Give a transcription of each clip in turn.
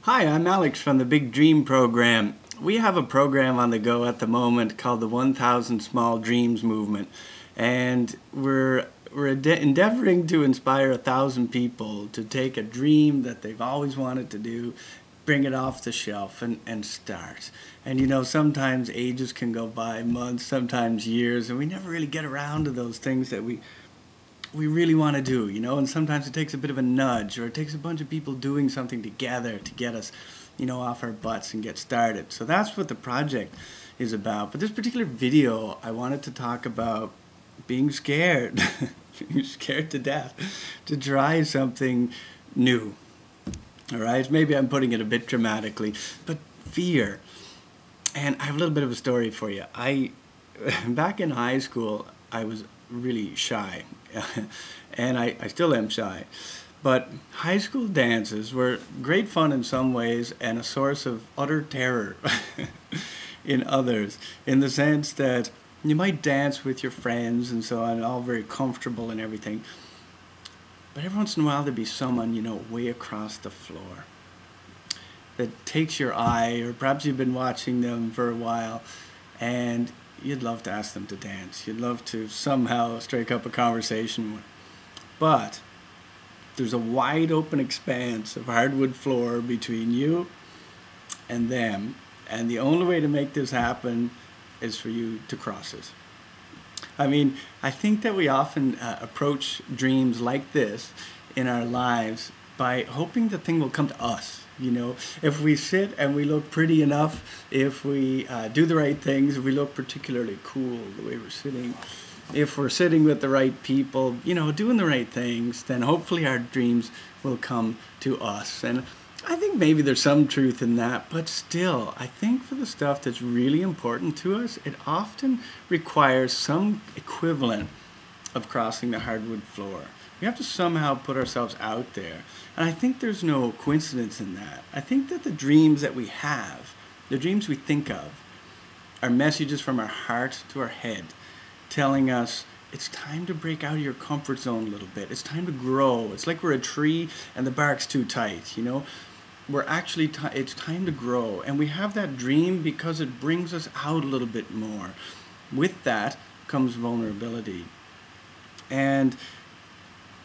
Hi, I'm Alex from the Big Dream Program. We have a program on the go at the moment called the 1000 Small Dreams Movement, and we're endeavoring to inspire 1,000 people to take a dream that they've always wanted to do, bring it off the shelf and start. And you know, sometimes ages can go by, months, sometimes years, and we never really get around to those things that we really want to do, you know, and sometimes it takes a bit of a nudge, or it takes a bunch of people doing something together to get us, you know, off our butts and get started. So that's what the project is about. But this particular video, I wanted to talk about being scared, being scared to death, to try something new. All right, maybe I'm putting it a bit dramatically, but fear. And I have a little bit of a story for you. Back in high school, I was really shy, and I still am shy. But high school dances were great fun in some ways and a source of utter terror in others, in the sense that you might dance with your friends and so on, all very comfortable and everything. But every once in a while there'd be someone, you know, way across the floor that takes your eye, or perhaps you've been watching them for a while, and you'd love to ask them to dance. You'd love to somehow strike up a conversation with. But there's a wide open expanse of hardwood floor between you and them, and the only way to make this happen is for you to cross it. I mean, I think that we often approach dreams like this in our lives by hoping the thing will come to us. You know, if we sit and we look pretty enough, if we do the right things, if we look particularly cool the way we're sitting, if we're sitting with the right people, you know, doing the right things, then hopefully our dreams will come to us. And I think maybe there's some truth in that, but still, I think for the stuff that's really important to us, it often requires some equivalent of crossing the hardwood floor. We have to somehow put ourselves out there. And I think there's no coincidence in that. I think that the dreams that we have, the dreams we think of, are messages from our heart to our head, telling us it's time to break out of your comfort zone a little bit. It's time to grow. It's like we're a tree and the bark's too tight, you know? We're actually, it's time to grow. And we have that dream because it brings us out a little bit more. With that comes vulnerability. And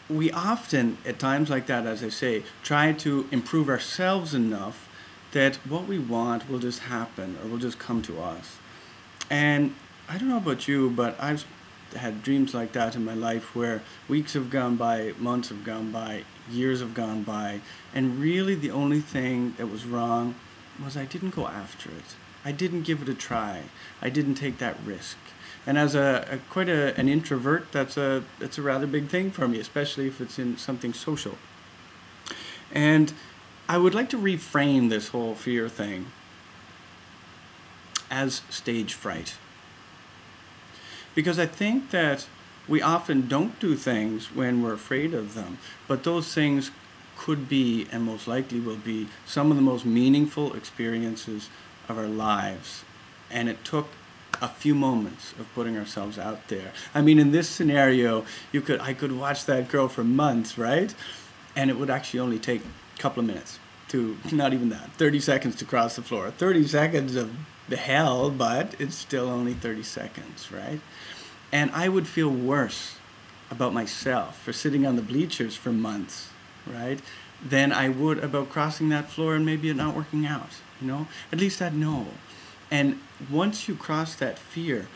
we often, at times like that, as I say, try to improve ourselves enough that what we want will just happen or will just come to us. And I don't know about you, but I've had dreams like that in my life where weeks have gone by, months have gone by, years have gone by, and really the only thing that was wrong was I didn't go after it. I didn't give it a try. I didn't take that risk. And as quite an introvert, that's a rather big thing for me, especially if it's in something social. And I would like to reframe this whole fear thing as stage fright. Because I think that we often don't do things when we're afraid of them, but those things could be, and most likely will be, some of the most meaningful experiences of our lives. And it took a few moments of putting ourselves out there. I mean, in this scenario, I could watch that girl for months, right? And it would actually only take a couple of minutes to, not even that, 30 seconds to cross the floor. 30 seconds of the hell, but it's still only 30 seconds, right? And I would feel worse about myself for sitting on the bleachers for months, right, than I would about crossing that floor and maybe it not working out, you know? At least I'd know. And once you cross that fear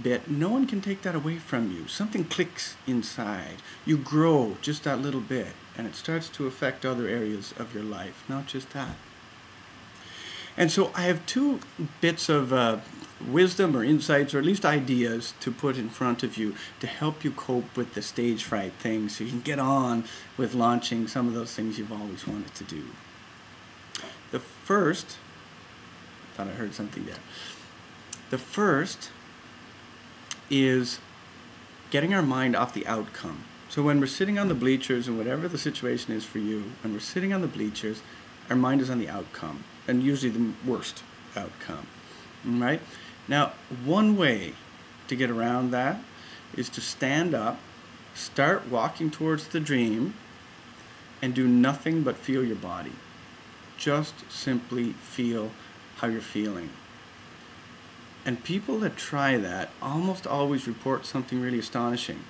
bit, no one can take that away from you. Something clicks inside. You grow just that little bit, and it starts to affect other areas of your life, not just that. And so I have two bits of wisdom or insights, or at least ideas, to put in front of you to help you cope with the stage fright thing so you can get on with launching some of those things you've always wanted to do. The first, thought I heard something there. The first is getting our mind off the outcome. So when we're sitting on the bleachers, and whatever the situation is for you, when we're sitting on the bleachers, our mind is on the outcome, and usually the worst outcome, right? Now, one way to get around that is to stand up, start walking towards the dream, and do nothing but feel your body. just simply feel how you're feeling. And people that try that almost always report something really astonishing.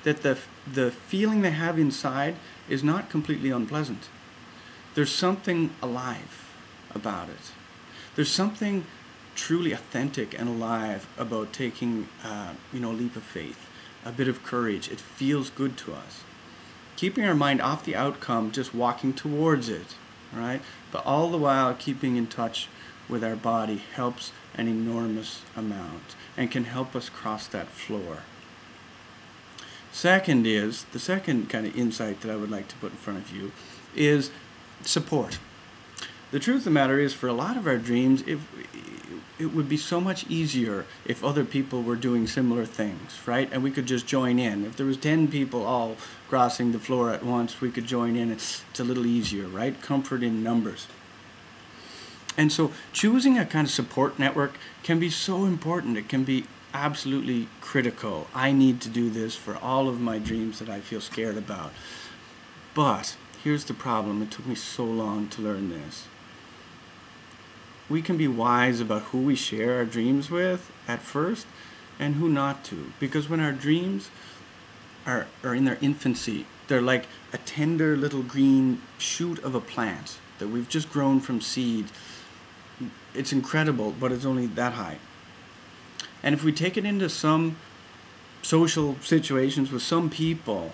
That the feeling they have inside is not completely unpleasant. There's something alive about it. There's something truly authentic and alive about taking a leap of faith, a bit of courage. It feels good to us. Keeping our mind off the outcome, just walking towards it, right? But all the while keeping in touch with our body helps an enormous amount and can help us cross that floor. The second kind of insight that I would like to put in front of you is support. The truth of the matter is, for a lot of our dreams, it would be so much easier if other people were doing similar things, right? And we could just join in. If there was 10 people all crossing the floor at once, we could join in. It's a little easier, right? Comfort in numbers. And so choosing a kind of support network can be so important. It can be absolutely critical. I need to do this for all of my dreams that I feel scared about. But here's the problem. It took me so long to learn this. We can be wise about who we share our dreams with at first and who not to. Because when our dreams are in their infancy, they're like a tender little green shoot of a plant that we've just grown from seed. It's incredible, but it's only that high. And if we take it into some social situations with some people,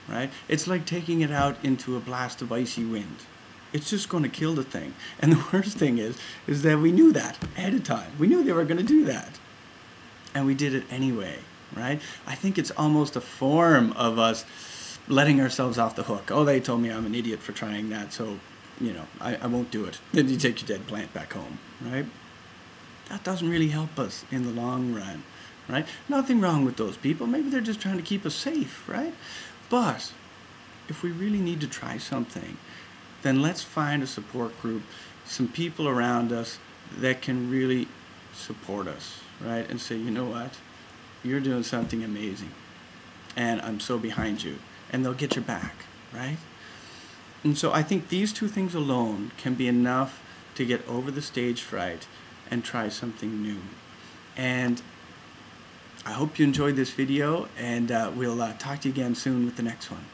right, it's like taking it out into a blast of icy wind. It's just going to kill the thing. And the worst thing is that we knew that ahead of time. We knew they were going to do that. And we did it anyway, right? I think it's almost a form of us letting ourselves off the hook. Oh, they told me I'm an idiot for trying that, so, I won't do it. Then you take your dead plant back home, right? That doesn't really help us in the long run, right? Nothing wrong with those people. Maybe they're just trying to keep us safe, right? But if we really need to try something, then let's find a support group, some people around us that can really support us, right? And say, you know what? You're doing something amazing, and I'm so behind you. And they'll get your back, right? And so I think these two things alone can be enough to get over the stage fright and try something new. And I hope you enjoyed this video, and we'll talk to you again soon with the next one.